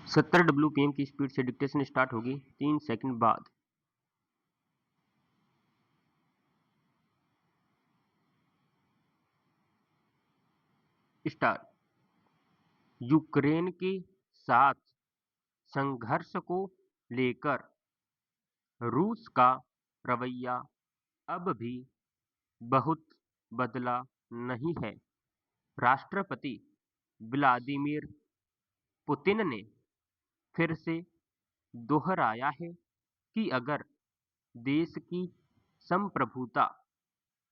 70 WPM की speed से dictation start होगी 3 सेकंड बाद। स्टार्ट। यूक्रेन के साथ संघर्ष को लेकर रूस का रवैया अब भी बहुत बदला नहीं है। राष्ट्रपति व्लादिमीर पुतिन ने फिर से दोहराया है कि अगर देश की संप्रभुता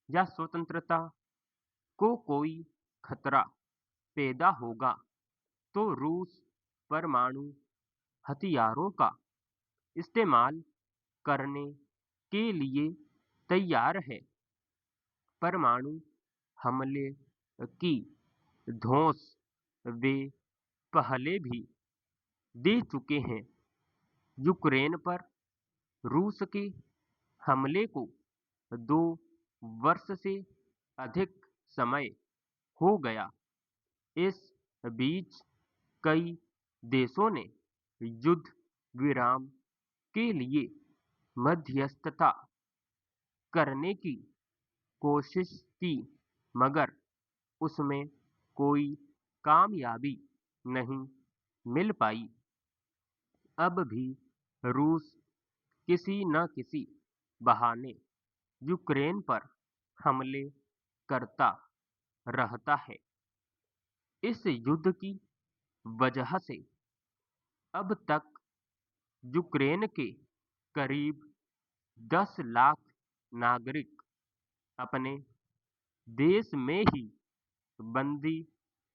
या स्वतंत्रता को कोई खतरा पैदा होगा तो रूस परमाणु हथियारों का इस्तेमाल करने के लिए तैयार है। परमाणु हमले की धौंस वे पहले भी दे चुके हैं। यूक्रेन पर रूस के हमले को 2 वर्ष से अधिक समय हो गया। इस बीच कई देशों ने युद्ध विराम के लिए मध्यस्थता करने की कोशिश की मगर उसमें कोई कामयाबी नहीं मिल पाई। अब भी रूस किसी न किसी बहाने यूक्रेन पर हमले करता रहता है। इस युद्ध की वजह से अब तक यूक्रेन के करीब 10 लाख नागरिक अपने देश में ही बंदी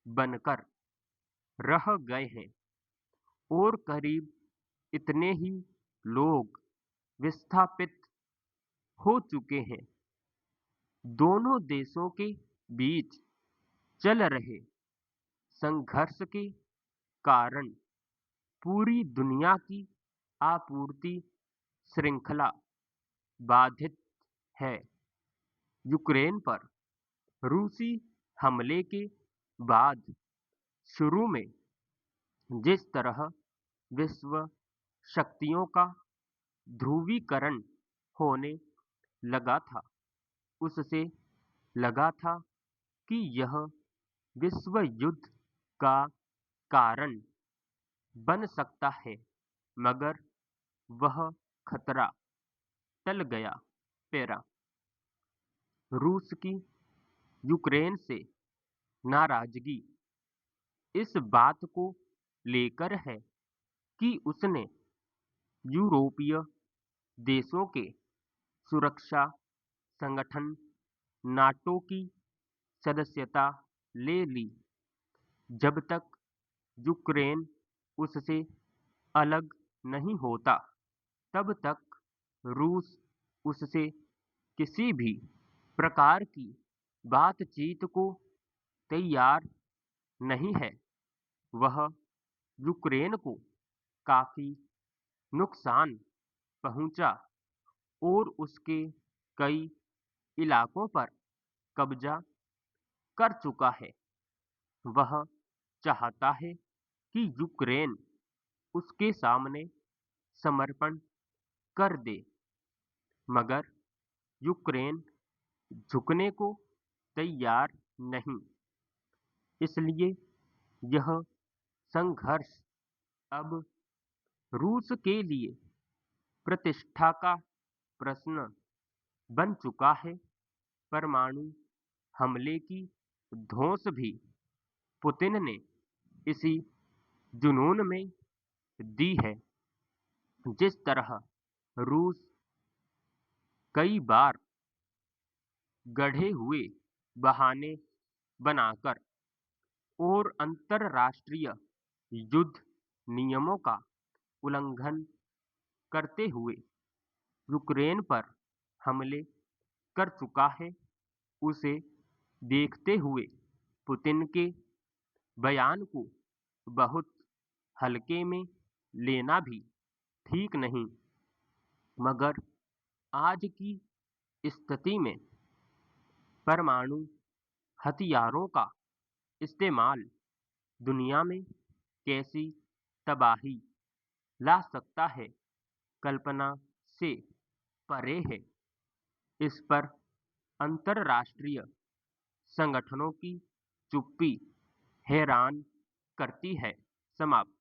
बनकर रह गए हैं और करीब इतने ही लोग विस्थापित हो चुके हैं। दोनों देशों के बीच चल रहे संघर्ष के कारण पूरी दुनिया की आपूर्ति श्रृंखला बाधित है। यूक्रेन पर रूसी हमले के बाद शुरू में जिस तरह विश्व शक्तियों का ध्रुवीकरण होने लगा था, उससे लगा था कि यह विश्व युद्ध का कारण बन सकता है, मगर वह खतरा टल गया। पैरा रूस की यूक्रेन से नाराजगी इस बात को लेकर है कि उसने यूरोपीय देशों के सुरक्षा संगठन नाटो की सदस्यता ले ली। जब तक यूक्रेन उससे अलग नहीं होता, तब तक रूस उससे किसी भी प्रकार की बातचीत को तैयार नहीं है। वह यूक्रेन को काफी नुकसान पहुंचा और उसके कई इलाकों पर कब्जा कर चुका है। वह चाहता है कि यूक्रेन उसके सामने समर्पण कर दे, मगर यूक्रेन झुकने को तैयार नहीं। इसलिए यह संघर्ष अब रूस के लिए प्रतिष्ठा का प्रश्न बन चुका है। परमाणु हमले की धौंस भी पुतिन ने इसी जुनून में दी है। जिस तरह रूस कई बार गढ़े हुए बहाने बनाकर और अंतरराष्ट्रीय युद्ध नियमों का उल्लंघन करते हुए यूक्रेन पर हमले कर चुका है, उसे देखते हुए पुतिन के बयान को बहुत हल्के में लेना भी ठीक नहीं। मगर आज की स्थिति में परमाणु हथियारों का इस्तेमाल दुनिया में कैसी तबाही ला सकता है, कल्पना से परे है। इस पर अंतर्राष्ट्रीय संगठनों की चुप्पी हैरान करती है। समाप्त।